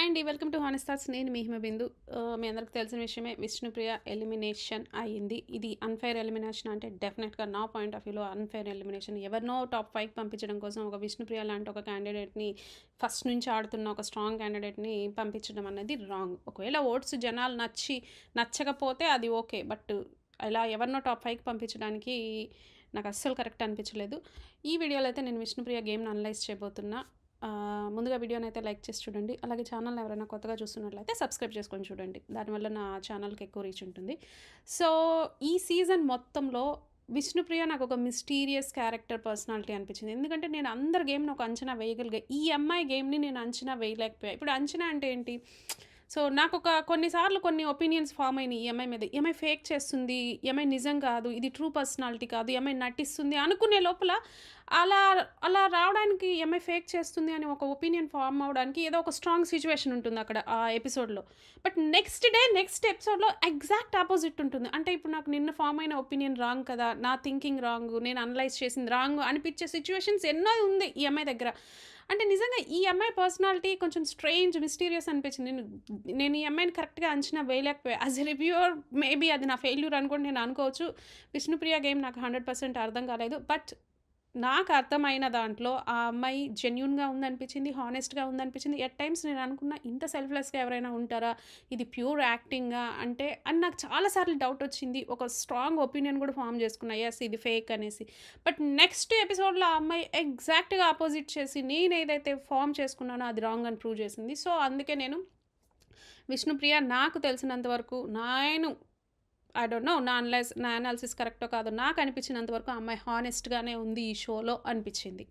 అండి. Welcome to honest thoughts. నేను మీ హిమబిందు. మీ అందరికి తెలిసిన విషయమే, విష్ణుప్రియ ఎలిమినేషన్ అయింది. ఇది అన్‌ఫెయిర్ ఎలిమినేషన్ అంటే డెఫినెట్‌గా నా పాయింట్ ఆఫ్ వ్యూలో అన్‌ఫెయిర్ ఎలిమినేషన్. ఎవరినో టాప్ 5కి పంపించడం కోసం ఒక విష్ణుప్రియ లాంటి ఒక క్యాండిడేట్‌ని, ఫస్ట్ నుంచి ఆడుతున్న ఒక స్ట్రాంగ్ క్యాండిడేట్‌ని పంపించడం అనేది రాంగ్. ఒకవేళ ఓట్స్ జనాలు నచ్చకపోతే అది ఓకే. బట్ ఇలా ఎవరినో టాప్ 5కి పంపించడానికి నాకు అస్సలు కరెక్ట్ అనిపించలేదు. ఈ వీడియోలో అయితే నేను విష్ణుప్రియ గేమ్‌ని అనలైజ్ చేయబోతున్నా. ముందుగా వీడియోని అయితే లైక్ చేసి చూడండి. అలాగే ఛానల్ని ఎవరైనా కొత్తగా చూస్తున్నట్లయితే సబ్స్క్రైబ్ చేసుకొని చూడండి. దానివల్ల నా ఛానల్కి ఎక్కువ రీచ్ ఉంటుంది. సో ఈ సీజన్ మొత్తంలో విష్ణుప్రియ నాకు ఒక మిస్టీరియస్ క్యారెక్టర్ పర్సనాలిటీ అనిపించింది. ఎందుకంటే నేను అందరి గేమ్ని ఒక అంచనా వేయగలిగా. ఈ అమ్మాయి గేమ్ని నేను అంచనా వేయలేకపోయా. ఇప్పుడు అంచనా అంటే ఏంటి? సో నాకు కొన్నిసార్లు కొన్ని ఒపీనియన్స్ ఫామ్ అయినాయి ఈ అమ్మాయి మీద. ఈ అమ్మాయి ఫేక్ చేస్తుంది, ఈ అమ్మాయి నిజం కాదు, ఇది ట్రూ పర్సనాలిటీ కాదు, ఈ అమ్మాయి నటిస్తుంది అనుకునే లోపల అలా అలా రావడానికి ఈ అమ్మాయి ఫేక్ చేస్తుంది అని ఒక ఒపీనియన్ ఫామ్ అవ్వడానికి ఏదో ఒక స్ట్రాంగ్ సిచ్యువేషన్ ఉంటుంది అక్కడ ఆ ఎపిసోడ్లో. బట్ నెక్స్ట్ ఎపిసోడ్లో ఎగ్జాక్ట్ ఆపోజిట్ ఉంటుంది. అంటే ఇప్పుడు నాకు నిన్న ఫామ్ అయిన ఒపీనియన్ రాంగ్ కదా, నా థింకింగ్ రాంగ్, నేను అనలైజ్ చేసింది రాంగ్ అనిపించే సిచ్యువేషన్స్ ఎన్నో ఉంది ఈ అమ్మాయి దగ్గర. అంటే నిజంగా ఈ అమ్మాయి పర్సనాలిటీ కొంచెం స్ట్రేంజ్, మిస్టీరియస్ అనిపించింది. నేను ఈ అమ్మాయిని కరెక్ట్గా అంచనా వేయలేకపోయా. యాజ్ ఎ రివ్యూవర్ మేబీ అది నా ఫెయిల్యూర్ అనుకోండి, నేను అనుకోవచ్చు. విష్ణుప్రియ గేమ్ నాకు 100% అర్థం కాలేదు. బట్ నాకు అర్థమైన దాంట్లో ఆ అమ్మాయి జెన్యూన్గా ఉందనిపించింది, హానెస్ట్గా ఉందనిపించింది. ఎట్ టైమ్స్ నేను అనుకున్న, ఇంత సెల్ఫ్లెస్గా ఎవరైనా ఉంటారా, ఇది ప్యూర్ యాక్టింగా అంటే అని నాకు చాలాసార్లు డౌట్ వచ్చింది. ఒక స్ట్రాంగ్ ఒపీనియన్ కూడా ఫామ్ చేసుకున్నా, ఎస్ ఇది ఫేక్ అనేసి. బట్ నెక్స్ట్ ఎపిసోడ్లో ఆ అమ్మాయి ఎగ్జాక్ట్గా ఆపోజిట్ చేసి నేను ఏదైతే ఫామ్ చేసుకున్నానో అది రాంగ్ అని ప్రూవ్ చేసింది. సో అందుకే నేను విష్ణుప్రియ నాకు తెలిసినంత వరకు ఐ డోంట్ నో నా అనాలిసిస్ కరెక్టో కాదో, నాకు అనిపించినంత వరకు ఆ అమ్మాయి హానెస్ట్గానే ఉంది ఈ షోలో అనిపించింది.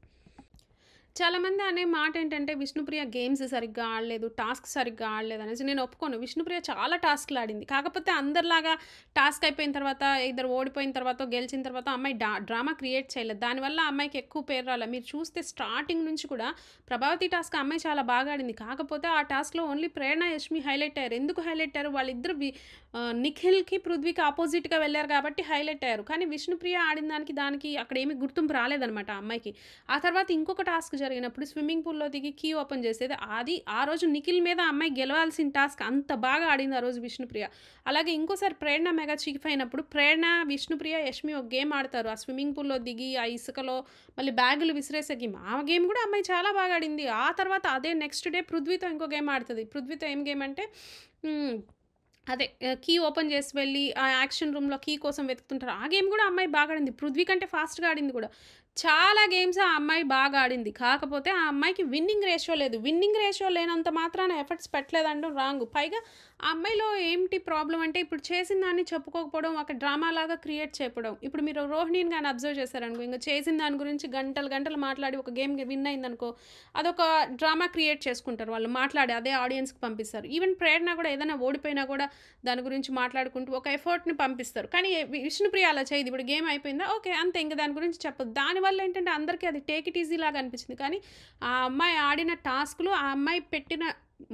చాలామంది అనే మాట ఏంటంటే విష్ణుప్రియ గేమ్స్ సరిగ్గా ఆడలేదు, టాస్క్ సరిగ్గా ఆడలేదు అనేసి. నేను ఒప్పుకోను. విష్ణుప్రియ చాలా టాస్క్లు ఆడింది. కాకపోతే అందరిలాగా టాస్క్ అయిపోయిన తర్వాత, ఇద్దరు ఓడిపోయిన తర్వాత, గెలిచిన తర్వాత అమ్మాయి డ్రామా క్రియేట్ చేయలేదు. దానివల్ల అమ్మాయికి ఎక్కువ పేరు రాలేదు. మీరు చూస్తే స్టార్టింగ్ నుంచి కూడా ప్రభావతి టాస్క్ అమ్మాయి చాలా బాగా ఆడింది. కాకపోతే ఆ టాస్క్లో ఓన్లీ ప్రేరణ, యష్మి హైలైట్ అయ్యారు. ఎందుకు హైలైట్ అయ్యారు? వాళ్ళిద్దరు నిఖిల్కి, పృథ్వీకి ఆపోజిట్గా వెళ్ళారు కాబట్టి హైలైట్ అయ్యారు. కానీ విష్ణుప్రియ ఆడిన దానికి అక్కడ ఏమీ గుర్తింపు రాలేదనమాట ఆ అమ్మాయికి. ఆ తర్వాత ఇంకొక టాస్క్ జరిగినప్పుడు స్విమ్మింగ్ పూల్లో దిగి కీ ఓపెన్ చేసేది. ఆ రోజు నిఖిల్ మీద అమ్మాయి గెలవాల్సిన టాస్క్ అంత బాగా ఆడింది ఆ రోజు విష్ణుప్రియ. అలాగే ఇంకోసారి ప్రేరణ మెగా చీఫ్ అయినప్పుడు ప్రేరణ, విష్ణుప్రియ, యష్మి ఒక గేమ్ ఆడతారు. ఆ స్విమ్మింగ్ పూల్లో దిగి ఆ ఇసుకలో మళ్ళీ బ్యాగులు విసిరేసే గేమ్. ఆ గేమ్ కూడా అమ్మాయి చాలా బాగా ఆడింది. ఆ తర్వాత అదే నెక్స్ట్ డే పృథ్వీతో ఇంకో గేమ్ ఆడుతుంది. పృథ్వీతో ఏం గేమ్ అంటే అదే కీ ఓపెన్ చేసి వెళ్ళి ఆ యాక్షన్ రూమ్లో కీ కోసం వెతుకుతుంటారు. ఆ గేమ్ కూడా అమ్మాయి బాగా ఆడింది. పృథ్వీ కంటే ఫాస్ట్గా ఆడింది కూడా. చాలా గేమ్స్ ఆ అమ్మాయి బాగా ఆడింది. కాకపోతే ఆ అమ్మాయికి విన్నింగ్ రేషియో లేదు. విన్నింగ్ రేషియో లేనంత మాత్రాన ఎఫర్ట్స్ పెట్టలేదంటూ రాంగ్. పైగా ఆ అమ్మాయిలో ఏంటి ప్రాబ్లం అంటే, ఇప్పుడు చేసిన దాన్ని చెప్పుకోకపోవడం, ఒక డ్రామా లాగా క్రియేట్ చేయడం. ఇప్పుడు మీరు రోహిణిని కానీ అబ్జర్వ్ చేశారనుకో, ఇంకా చేసిన దాని గురించి గంటలు మాట్లాడి ఒక గేమ్ విన్ అయిందనుకో, అదొక డ్రామా క్రియేట్ చేసుకుంటారు వాళ్ళు, మాట్లాడి అదే ఆడియన్స్కి పంపిస్తారు. ఈవెన్ ప్రేరణ కూడా ఏదైనా ఓడిపోయినా కూడా దాని గురించి మాట్లాడుకుంటూ ఒక ఎఫర్ట్ని పంపిస్తారు. కానీ విష్ణుప్రియ అలా చేయదు. ఇప్పుడు గేమ్ అయిపోయిందా, ఓకే అంతే, ఇంకా దాని గురించి చెప్పదు. దానివల్ల ఏంటంటే అందరికీ అది టేక్ ఇట్ ఈజీ లాగా అనిపించింది. కానీ ఆ అమ్మాయి ఆడిన టాస్క్లు, ఆ అమ్మాయి పెట్టిన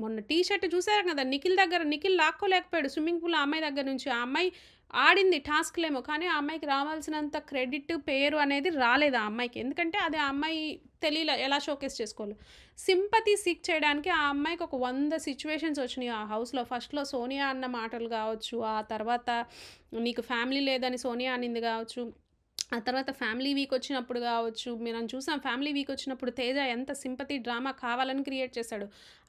మొన్న టీ షర్ట్ చూసారు కదా, నిఖిల్ లాక్కోలేకపోయాడు స్విమ్మింగ్ పూల్ ఆ అమ్మాయి దగ్గర నుంచి. ఆ అమ్మాయి ఆడింది టాస్క్లేమో, కానీ ఆ అమ్మాయికి రావాల్సినంత క్రెడిట్, పేరు అనేది రాలేదు ఆ అమ్మాయికి. ఎందుకంటే అది ఆ అమ్మాయి తెలియలే ఎలా షోకేస్ చేసుకోవాలి. సింపతి సీక్ చేయడానికి ఆ అమ్మాయికి ఒక 100 సిచ్యువేషన్స్ వచ్చినాయి ఆ హౌస్లో. ఫస్ట్లో సోనియా అన్న మాటలు కావచ్చు, ఆ తర్వాత నీకు ఫ్యామిలీ లేదని సోనియా అనింది కావచ్చు, ఆ తర్వాత ఫ్యామిలీ వీక్ వచ్చినప్పుడు కావచ్చు, మనం చూసాం ఫ్యామిలీ వీక్ వచ్చినప్పుడు తేజ ఎంత సింపతి డ్రామా కావాలని క్రియేట్ చేశాడు.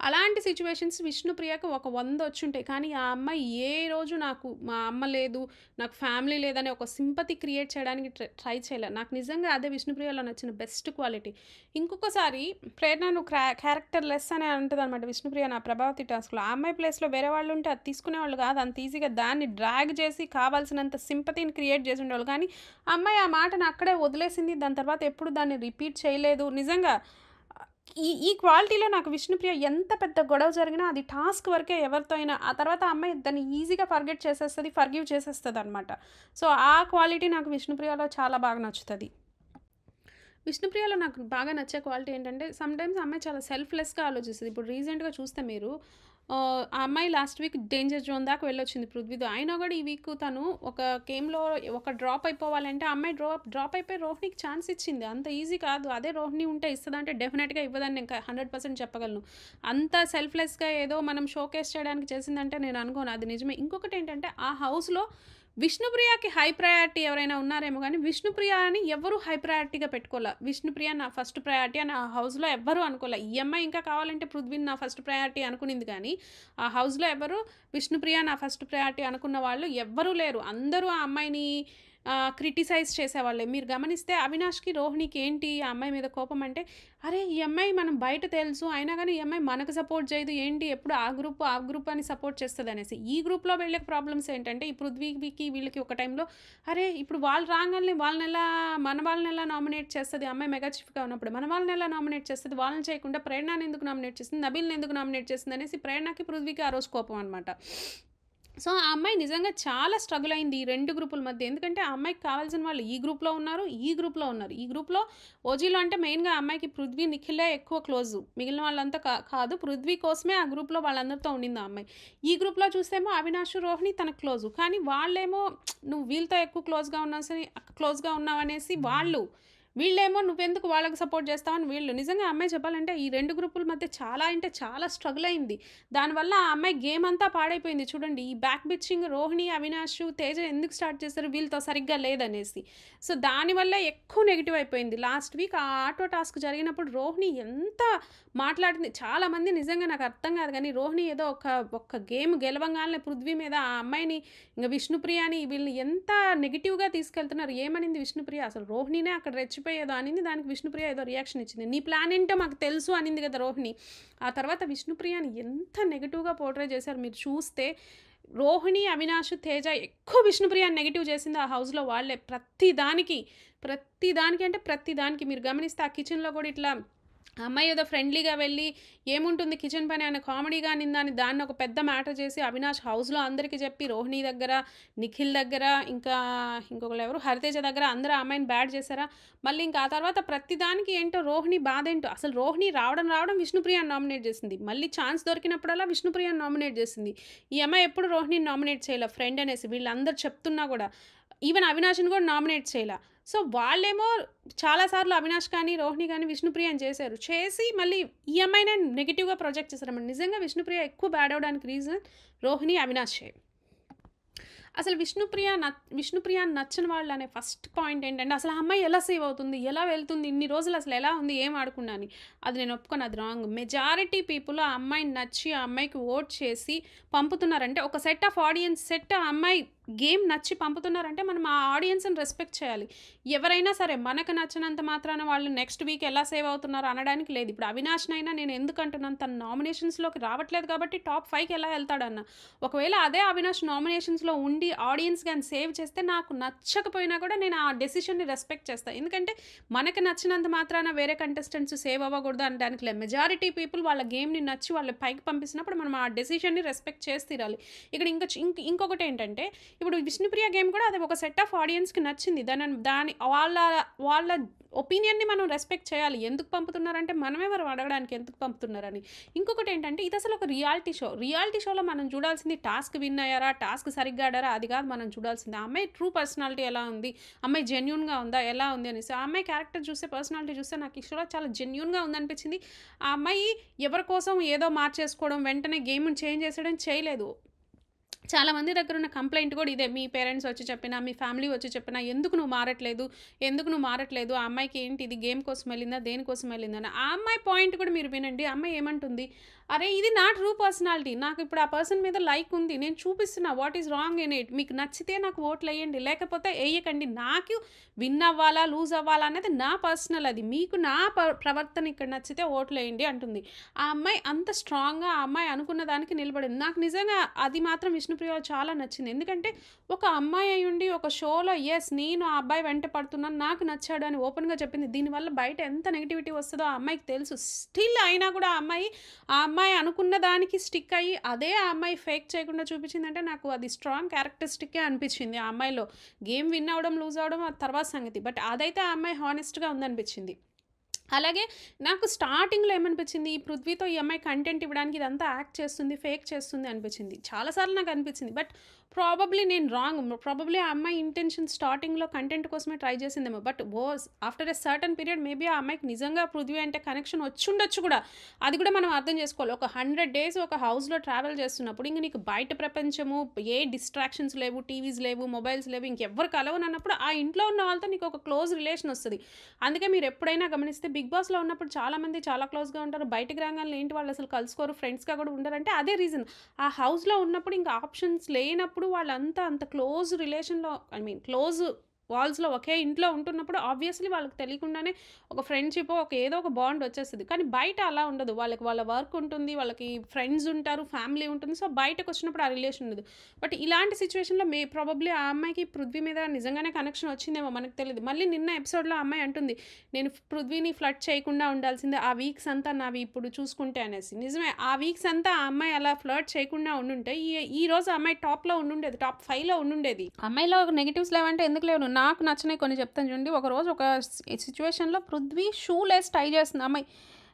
అలాంటి సిచ్యువేషన్స్ విష్ణుప్రియకు ఒక 100 వచ్చుంటాయి. కానీ ఆ అమ్మాయి ఏ రోజు నాకు మా అమ్మ లేదు, నాకు ఫ్యామిలీ లేదని ఒక సింపతి క్రియేట్ చేయడానికి ట్రై చేయలేదు. నాకు నిజంగా అదే విష్ణుప్రియలో నచ్చిన బెస్ట్ క్వాలిటీ. ఇంకొకసారి ప్రేరణ నువ్వు క్యారెక్టర్ లెస్ అని అంటుంది అనమాట విష్ణుప్రియ నా ప్రభావతి టాస్క్లో. ఆ అమ్మాయి ప్లేస్లో వేరే వాళ్ళు ఉంటే అది తీసుకునేవాళ్ళు కాదు అంత ఈజీగా. దాన్ని డ్రాగ్ చేసి కావాల్సినంత సింపతిని క్రియేట్ చేసి ఉండేవాళ్ళు. కానీ ఆ అమ్మాయి ఆ మాటను అక్కడే వదిలేసింది. దాని తర్వాత ఎప్పుడు దాన్ని రిపీట్ చేయలేదు. నిజంగా ఈ క్వాలిటీలో నాకు విష్ణుప్రియ ఎంత పెద్ద గొడవ జరిగినా అది టాస్క్ వరకే ఎవరితో అయినా. ఆ తర్వాత ఆ అమ్మాయి దాన్ని ఈజీగా ఫర్గివ్ చేసేస్తుంది అనమాట. సో ఆ క్వాలిటీ నాకు విష్ణుప్రియలో చాలా బాగా నచ్చుతుంది. విష్ణుప్రియలో నాకు బాగా నచ్చే క్వాలిటీ ఏంటంటే, సమ్‌టైమ్స్ ఆ అమ్మాయి చాలా సెల్ఫ్‌లెస్‌గా ఆలోచిస్తది. ఇప్పుడు రీసెంట్‌గా చూస్తే మీరు ఆ అమ్మాయి లాస్ట్ వీక్ డేంజర్ జోన్ దాకా వెళ్ళొచ్చింది పృథ్వీతో. అయినా గూడా ఈ వీక్ తను ఒక గేమ్‌లో ఒక డ్రాప్ అయిపోవాలంటే, ఆ అమ్మాయి డ్రాప్ అయిపోయి రోహిణికి ఛాన్స్ ఇచ్చింది. అంత ఈజీ కాదు. అదే రోహిణి ఉంటే ఇస్తదంటే డెఫినెట్‌గా ఇవ్వదని నేను 100% చెప్పగలను. అంత సెల్ఫ్‌లెస్‌గా ఏదో మనం షోకేస్ చేయడానికి చేసిందంటే నేను అనుకోను. అది నిజమే. ఇంకొకటేంటంటే, ఆ హౌస్‌లో విష్ణుప్రియకి హై ప్రయారిటీ ఎవరైనా ఉన్నారేమో గానీ, విష్ణుప్రియ అని ఎవ్వరు హై ప్రయారిటీగా పెట్టుకోల. విష్ణుప్రియ నా ఫస్ట్ ప్రయారిటీ అని ఆ హౌస్‌లో ఎవ్వరు అనుకోల. ఈ అమ్మాయి ఇంకా కావాలంటే పృథ్వీని నా ఫస్ట్ ప్రయారిటీ అనుకునింది గానీ, ఆ హౌస్‌లో ఎవరు విష్ణుప్రియ నా ఫస్ట్ ప్రయారిటీ అనుకున్న వాళ్ళు ఎవ్వరూ లేరు. అందరూ ఆ అమ్మాయిని క్రిటిసైజ్ చేసేవాళ్ళే. మీరు గమనిస్తే అవినాష్‌కి, రోహిణికి ఏంటి ఆ అమ్మాయి మీద కోపం అంటే, అరే! ఈ అమ్మాయి మనం బయట తెలుసు. అయినా గానీ ఈ అమ్మాయి మనకు సపోర్ట్ చేయదు. ఏంటి ఎప్పుడు ఆ గ్రూప్ అని సపోర్ట్ చేస్తదనేసి. ఈ గ్రూప్‌లో వీళ్ళకి ప్రాబ్లమ్స్ ఏంటంటే, ఈ పృథ్వీకి వీళ్ళకి ఒక టైంలో అరే! ఇప్పుడు వాళ్ళు రాంగాల్నే మన వాళ్ళనెలా నామినేట్ చేస్తది. ఆ అమ్మాయి మెగా చీఫ్‌గా ఉన్నప్పుడు. మన వాళ్ళనెలా నామినేట్ చేస్తది. వాళ్ళని చేయకుండా ప్రేరణని ఎందుకు నామినేట్ చేస్తుంది. నబీల్‌ని ఎందుకు నామినేట్ చేస్తుందనేసి ప్రేరణకి, పృథ్వీకి ఆ రోజు కోపం అనమాట. సో, ఆ అమ్మాయి నిజంగా చాలా స్ట్రగుల్ అయింది ఈ 2 గ్రూపుల మధ్య. ఎందుకంటే, ఆ అమ్మాయికి కావాల్సిన వాళ్ళు ఈ గ్రూప్‌లో ఉన్నారు, ఈ గ్రూప్‌లో ఉన్నారు. ఈ గ్రూప్‌లో ఓజీలో అంటే మెయిన్‌గా ఆ అమ్మాయికి పృథ్వీ, నిఖిలే ఎక్కువ క్లోజు. మిగిలిన వాళ్ళంతా కాదు. పృథ్వీ కోసమే ఆ గ్రూప్‌లో వాళ్ళందరితో ఉండింది ఆ అమ్మాయి. ఈ గ్రూప్‌లో చూస్తేమో అవినాష్, రోహిణి తనకు క్లోజు. కానీ వాళ్ళేమో నువ్వు వీళ్ళతో ఎక్కువ క్లోజ్‌గా ఉన్నావనేసి వాళ్ళు. వీళ్ళేమో నువ్వెందుకు వాళ్ళకి సపోర్ట్ చేస్తావని వీళ్ళు. నిజంగా ఆ అమ్మాయి చెప్పాలంటే ఈ 2 గ్రూపుల మధ్య చాలా అంటే చాలా స్ట్రగుల్ అయింది. దానివల్ల ఆ అమ్మాయి గేమ్ అంతా పాడైపోయింది. చూడండి ఈ బ్యాక్ బిచ్చింగ్ రోహిణి, అవినాష్, తేజ ఎందుకు స్టార్ట్ చేశారు వీళ్ళతో సరిగ్గా లేదనేసి. సో, దానివల్ల ఎక్కువ నెగెటివ్ అయిపోయింది. లాస్ట్ వీక్ ఆ ఆటో టాస్క్ జరిగినప్పుడు రోహిణి ఎంత మాట్లాడింది. చాలామంది నిజంగా నాకు అర్థం కాదు గానీ, రోహిణి ఏదో ఒక్క గేమ్ గెలవంగాల్నే పృథ్వీ మీద ఆ అమ్మాయిని ఇంగ విష్ణుప్రియని వీళ్ళని ఎంత నెగెటివ్‌గా తీసుకెళ్తున్నారు. ఏమనింది విష్ణుప్రియ అసలు రోహిణినే అక్కడ రెచ్చిపోయేదో అనింది. దానికి విష్ణుప్రియ ఏదో రియాక్షన్ ఇచ్చింది. నీ ప్లాన్ ఏంటో మాకు తెలుసు అనింది కదా రోహిణి. ఆ తర్వాత విష్ణుప్రియని ఎంత నెగెటివ్‌గా పోర్ట్రే చేశారు మీరు చూస్తే. రోహిణి, అవినాష్, తేజ ఎక్కువ విష్ణుప్రియని నెగెటివ్ చేసింది ఆ హౌస్‌లో వాళ్ళే. ప్రతి దానికి మీరు గమనిస్తే ఆ కిచెన్‌లో కూడా ఇట్లా ఆ అమ్మాయి ఏదో ఫ్రెండ్లీగా వెళ్ళి ఏముంటుంది కిచెన్ పని అని కామెడీగా అనిందని దాన్ని ఒక పెద్ద మ్యాటర్ చేసి అవినాష్ హౌస్‌లో అందరికీ చెప్పి రోహిణి దగ్గర, నిఖిల్ దగ్గర ఇంకా ఇంకొకళ్ళెవరు హరితేజ దగ్గర అందరూ ఆ అమ్మాయిని బ్యాడ్ చేశారా? మళ్ళీ ఇంకా ఆ తర్వాత ప్రతి దానికి ఏంటో రోహిణి బాధేంటో అసలు రోహిణి రావడం విష్ణుప్రియని నామినేట్ చేసింది. మళ్ళీ ఛాన్స్ దొరికినప్పుడల్లా విష్ణుప్రియని నామినేట్ చేసింది. ఈ అమ్మాయి ఎప్పుడు రోహిణిని నామినేట్ చేయలే ఫ్రెండ్ అనేసి వీళ్ళందరూ చెప్తున్నా కూడా. ఈవెన్ అవినాష్‌ని కూడా నామినేట్ చేయలా. సో, వాళ్ళేమో చాలా సార్లు అవినాష్ కానీ, రోహిణి గానీ విష్ణుప్రియని చేశారు. చేసి మళ్ళీ ఈ అమ్మాయినే నెగెటివ్‌గా ప్రొజెక్ట్ చేశారన్నమాట. నిజంగా విష్ణుప్రియ ఎక్కువ బ్యాడ్ అవ్వడానికి రీజన్ రోహిణి, అవినాషే. అసలు విష్ణుప్రియ నచ్చని వాళ్ళనే ఫస్ట్ పాయింట్ ఏంటంటే, అసలు ఆ అమ్మాయి ఎలా సేవ్ అవుతుంది? ఎలా వెళ్తుంది? ఇన్ని రోజులు అసలు ఎలా ఉంది? ఏం ఆడకుండా అని. అది నేను ఒప్పుకోను. అది రాంగ్. మెజారిటీ పీపుల్ ఆ అమ్మాయిని నచ్చి, ఆ అమ్మాయికి ఓట్ చేసి పంపుతున్నారంటే, ఒక సెట్ ఆఫ్ ఆడియన్స్ ఆ అమ్మాయి గేమ్ నచ్చి పంపుతున్నారంటే, మనం ఆ ఆడియన్స్‌ని రెస్పెక్ట్ చేయాలి. ఎవరైనా సరే మనకు నచ్చినంత మాత్రాన వాళ్ళు నెక్స్ట్ వీక్ ఎలా సేవ్ అవుతున్నారు అనడానికి లేదు. ఇప్పుడు అవినాష్‌నైనా నేను ఎందుకు అంటున్నాను, తను నామినేషన్స్‌లోకి రావట్లేదు కాబట్టి టాప్ 5కి ఎలా వెళ్తాడన్న. ఒకవేళ అదే అవినాష్ నామినేషన్స్‌లో ఉండి ఆడియన్స్ గాని సేవ్ చేస్తే నాకు నచ్చకపోయినా కూడా నేను ఆ డెసిషన్‌ని రెస్పెక్ట్ చేస్తా. ఎందుకంటే మనకు నచ్చినంత మాత్రాన వేరే కంటెస్టెంట్స్ సేవ్ అవ్వకూడదు అనడానికి లేదు. మెజారిటీ పీపుల్ వాళ్ళ గేమ్‌ని నచ్చి వాళ్ళు పైకి పంపిస్తున్నప్పుడు మనం ఆ డెసిషన్‌ని రెస్పెక్ట్ చేసి తీరాలి. ఇక్కడ ఇంకొకటేంటంటే ఇప్పుడు విష్ణుప్రియ గేమ్ కూడా అది ఒక సెట్ ఆఫ్ ఆడియన్స్‌కి నచ్చింది. వాళ్ళ ఒపీనియన్‌ని మనం రెస్పెక్ట్ చేయాలి. ఎందుకు పంపుతున్నారంటే మనమెవరు అడగడానికి ఎందుకు పంపుతున్నారని. ఇంకొకటేంటంటే ఇది అసలు ఒక రియాలిటీ షో. రియాలిటీ షోలో మనం చూడాల్సింది టాస్క్ విన్ అయ్యారా? టాస్క్ సరిగ్గా ఆడారా? అది కాదు మనం చూడాల్సింది. ఆ అమ్మాయి ట్రూ పర్సనాలిటీ ఎలా ఉంది? అమ్మాయి జెన్యూన్‌గా ఉందా? ఎలా ఉంది అనేసి. ఆ అమ్మాయి క్యారెక్టర్ చూస్తే, పర్సనాలిటీ చూస్తే నాకు ఈ షోలో చాలా జెన్యూన్‌గా ఉందనిపించింది. ఆ అమ్మాయి ఎవరి కోసం ఏదో మార్చేసుకోవడం, వెంటనే గేమ్‌ని చేంజ్ చేసేయడం చేయలేదు. చాలామంది దగ్గర ఉన్న కంప్లెయింట్ కూడా ఇదే. మీ పేరెంట్స్ వచ్చి చెప్పినా, మీ ఫ్యామిలీ వచ్చి చెప్పినా, ఎందుకు నువ్వు మారట్లేదు? ఆ అమ్మాయికి ఏంటి ఇది గేమ్ కోసం వెళ్ళిందా? దేనికోసం వెళ్ళిందా? అని. ఆ అమ్మాయి పాయింట్ కూడా మీరు వినండి. ఆ అమ్మాయి ఏమంటుంది? అరే! ఇది నా ట్రూ పర్సనాలిటీ. నాకు ఇప్పుడు ఆ పర్సన్ మీద లైక్ ఉంది. నేను చూపిస్తున్నా what is wrong in it. మీకు నచ్చితే నాకు ఓట్లేయండి. లేకపోతే ఎయ్యకండి. నాకు విన్ అవ్వాలా, లూజ్ అవ్వాలా అనేది నా పర్సనల్ అది. మీకు నా ప్రవర్తన ఇక్కడ నచ్చితే ఓట్లేయండి అంటుంది. ఆ అమ్మాయి అంత స్ట్రాంగ్‌గా ఆ అమ్మాయి అనుకున్న దానికి నిలబడింది. నాకు నిజంగా అది మాత్రం విష్ణుప్రియ చాలా నచ్చింది. ఎందుకంటే ఒక అమ్మాయి అయ్యుండి ఒక షోలో యెస్ నేను ఆ అబ్బాయి వెంట పడుతున్నాను, నాకు నచ్చాడు అని ఓపెన్‌గా చెప్పింది. దీనివల్ల బయట ఎంత నెగటివిటీ వస్తదో ఆ అమ్మాయికి తెలుసు. స్టిల్ అయినా కూడా ఆ అమ్మాయి అనుకున్న దానికి స్టిక్ అయ్యి అదే ఆ అమ్మాయి ఫేక్ చేయకుండా చూపించిందంటే నాకు అది స్ట్రాంగ్ క్యారెక్టరిస్టిక్కే అనిపించింది ఆ అమ్మాయిలో. గేమ్ విన్ అవ్వడం, లూజ్ అవ్వడం అది తర్వాత సంగతి. బట్ అదైతే ఆ అమ్మాయి హానెస్ట్‌గా ఉందనిపించింది. అలాగే నాకు స్టార్టింగ్‌లో ఏమనిపించింది, ఈ పృథ్వీతో ఈ అమ్మాయి కంటెంట్ ఇవ్వడానికి ఇదంతా యాక్ట్ చేస్తుంది, ఫేక్ చేస్తుంది అనిపించింది. చాలా సార్లు నాకు అనిపించింది. బట్ ప్రాబబ్లీ నేను రాంగ్. ప్రాబబ్లీ ఆ అమ్మాయి ఇంటెన్షన్ స్టార్టింగ్‌లో కంటెంట్ కోసమే ట్రై చేసిందేమో. But after a certain period maybe ఆ అమ్మాయికి నిజంగా పృథ్వీ అంటే కనెక్షన్ వచ్చుండొచ్చు కూడా. అది కూడా మనం అర్థం చేసుకోవాలి. ఒక 100 డేస్ ఒక హౌస్‌లో ట్రావెల్ చేస్తున్నప్పుడు ఇంక నీకు బయట ప్రపంచము, ఏ డిస్ట్రాక్షన్స్ లేవు, టీవీస్ లేవు, మొబైల్స్ లేవు, ఇంకెవ్వరు కలవనన్నప్పుడు ఆ ఇంట్లో ఉన్న వాళ్ళతో నీకు ఒక క్లోజ్ రిలేషన్ వస్తది. అందుకే మీరు ఎప్పుడైనా గమనిస్తే 'బిగ్ బాస్‌లో' ఉన్నప్పుడు చాలామంది చాలా క్లోజ్‌గా ఉంటారు. బయటికి రాగానే ఏంటి వాళ్ళు అసలు కలుసుకోరు, ఫ్రెండ్స్‌గా కూడా ఉండరంటే అదే రీజన్. ఆ హౌస్‌లో ఉన్నప్పుడు ఇంకా ఆప్షన్స్ లేనప్పుడు వాళ్ళంతా అంత క్లోజ్ రిలేషన్‌లో క్లోజ్ వాల్స్‌లో ఒకే ఇంట్లో ఉంటున్నప్పుడు ఆబ్వియస్‌లీ వాళ్ళకి తెలియకుండానే ఒక ఫ్రెండ్‌షిపో ఏదో ఒక బాండ్ వచ్చేస్తది. కానీ బయట అలా ఉండదు. వాళ్ళకి వాళ్ళ వర్క్ ఉంటుంది, వాళ్ళకి ఫ్రెండ్స్ ఉంటారు, ఫ్యామిలీ ఉంటుంది. సో, బయటకొచ్చినప్పుడు ఆ రిలేషన్ ఉండదు. బట్ ఇలాంటి సిట్యుయేషన్‌లో ప్రాబబ్లీ ఆ అమ్మాయికి పృథ్వీ మీద నిజంగానే కనెక్షన్ వచ్చిందేమో మనకు తెలీదు. మళ్ళీ నిన్న ఎపిసోడ్‌లో ఆ అమ్మాయి అంటుంది, నేను పృథ్వీని ఫ్లర్ట్ చేయకుండా ఉండాల్సిందే. ఆ వీక్స్ అంతా నావి ఇప్పుడు చూసుకుంటే అనేసి. నిజమే. ఆ వీక్స్ అంతా ఆ అమ్మాయి అలా ఫ్లర్ట్ చేయకుండా ఉండుంటే ఈరోజు ఆ అమ్మాయి టాప్‌లో ఉండుండేది. టాప్ 5లో ఉండుండేది. అమ్మాయిలో నెగెటివ్స్ లేవంటే ఎందుకు లేవు? నాకు నచ్చినయి కొన్ని చెప్తాను చూడండి. ఒకరోజు ఒక సిట్యుయేషన్‌లో పృథ్వీ షూ లేస్ ట్రై చేస్తుంది ఆ అమ్మాయి.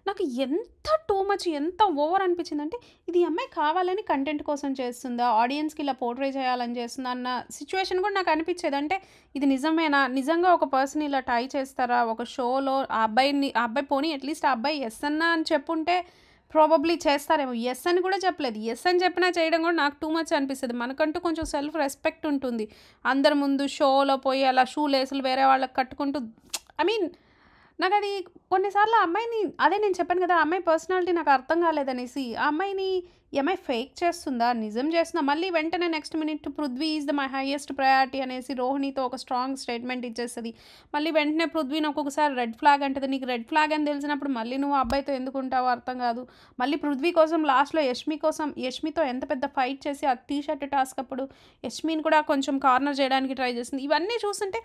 నాకు ఎంత టూ మచ్, ఎంత ఓవర్ అనిపించిందంటే, ఇది ఈ అమ్మాయి కావాలని కంటెంట్ కోసం చేస్తుందా? ఆడియన్స్‌కి ఇలా పోర్ట్రే చేయాలని చేస్తుందా? అన్న సిట్యుయేషన్ కూడా నాకు అనిపించేది. అంటే ఇది నిజమేనా? నిజంగా ఒక పర్సన్ ఇలా ట్రై చేస్తారా? ఒక షోలో ఆ అబ్బాయి పోనీ అట్‌లీస్ట్ ఆ అబ్బాయి యెస్ అన్నా అని చెప్పుంటే ప్రాబబ్లీ చేస్తారేమో. యెస్ అని కూడా చెప్పలేదు. యెస్ అని చెప్పినా చేయడం కూడా నాకు టూ మచ్ అనిపిస్తది. మనకంటూ కొంచెం సెల్ఫ్ రెస్పెక్ట్ ఉంటుంది. అందరి ముందు షోలో పోయి అలా షూ లేసులు వేరే వాళ్ళకి కట్టుకుంటూ ఐ మీన్ నాకది కొన్నిసార్లు ఆ అమ్మాయిని అదే నేను చెప్పాను కదా! ఆ అమ్మాయి పర్సనాలిటీ నాకు అర్థం కాలేదనేసి. ఆ అమ్మాయిని ఈ అమ్మాయి ఫేక్ చేస్తుందా? నిజం చేస్తుందా? మళ్ళీ వెంటనే next minute Prithvi is my highest priority అనేసి రోహిణితో ఒక స్ట్రాంగ్ స్టేట్మెంట్ ఇచ్చేస్తది. మళ్ళీ వెంటనే పృథ్వీని ఒక్కొక్కసారి రెడ్ ఫ్లాగ్ అంటది. నీకు రెడ్ ఫ్లాగ్ అని తెలిసినప్పుడు మళ్ళీ నువ్వు ఆ అబ్బాయితో ఎందుకుంటావో అర్థం కాదు. మళ్ళీ పృథ్వీ కోసం లాస్ట్‌లో యష్మితో ఎంత పెద్ద ఫైట్ చేసి ఆ టీ షర్ట్ టాస్క్ అప్పుడు యష్మిని కూడా కొంచెం కార్నర్ చేయడానికి ట్రై చేసింది. ఇవన్నీ చూస్తుంటే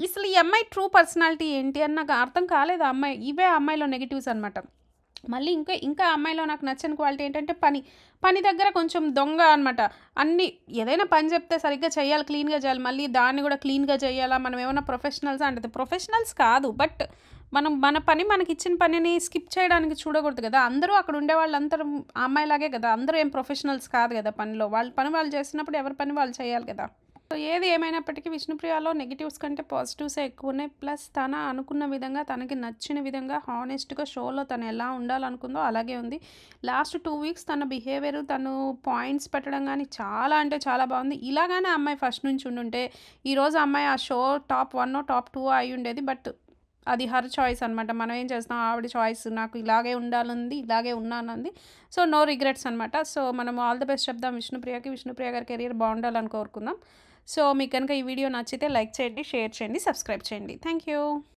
అసలు ఈ అమ్మాయి ట్రూ పర్సనాలిటీ ఏంటి అని నాకు అర్థం కాలేదు ఆ అమ్మాయి. ఇవే ఆ అమ్మాయిలో నెగెటివ్స్ అనమాట. మళ్ళీ ఇంకా ఆ అమ్మాయిలో నాకు నచ్చని క్వాలిటీ ఏంటంటే పని దగ్గర కొంచెం దొంగ అనమాట. ఏదైనా పని చెప్తే సరిగ్గా చేయాలి, క్లీన్‌గా చేయాలి. మళ్ళీ దాన్ని కూడా క్లీన్‌గా చేయాలా? మనం ఏమన్నా ప్రొఫెషనల్సా అంటది. ప్రొఫెషనల్స్ కాదు. బట్ మనం మనకిచ్చిన పనిని స్కిప్ చేయడానికి చూడకూడదు కదా! అందరూ అక్కడ ఉండేవాళ్ళందరూ ఆ అమ్మాయిలాగే కదా! అందరూ ఏం ప్రొఫెషనల్స్ కాదు కదా పనిలో. వాళ్ళ పని వాళ్ళు చేస్తున్నప్పుడు ఎవరి పని వాళ్ళు చేయాలి కదా! సో, ఏది ఏమైనప్పటికీ విష్ణుప్రియలో నెగెటివ్స్ కంటే పాజిటివ్సే ఎక్కువున్నాయి. ప్లస్ తన అనుకున్న విధంగా, తనకి నచ్చిన విధంగా హానెస్ట్‌గా షోలో తను ఎలా ఉండాలనుకుందో అలాగే ఉంది. లాస్ట్ 2 వీక్స్ తన బిహేవియర్, తను పాయింట్స్ పెట్టడం గానీ చాలా అంటే చాలా బాగుంది. ఇలాగానే ఆ అమ్మాయి ఫస్ట్ నుంచి ఉండుంటే, ఈరోజు ఆ అమ్మాయి ఆ షో టాప్ 1 టాప్ 2 అయ్యుండేది. బట్ అది హర్ చాయిస్ అనమాట. మనం ఏం చేస్తాం ఆవిడ చాయిస్. నాకు ఇలాగే ఉండాలంది, ఇలాగే ఉన్నానంది. సో, నో రిగ్రెట్స్ అనమాట. సో, మనం ఆల్ ది బెస్ట్ చెప్దాం విష్ణుప్రియకి. విష్ణుప్రియ గారి కెరియర్ బాగుండాలని కోరుకుందాం. సో, మీకు గనుక ఈ వీడియో నచ్చితే లైక్ చేయండి, షేర్ చేయండి, సబ్స్క్రైబ్ చేయండి. Thank you.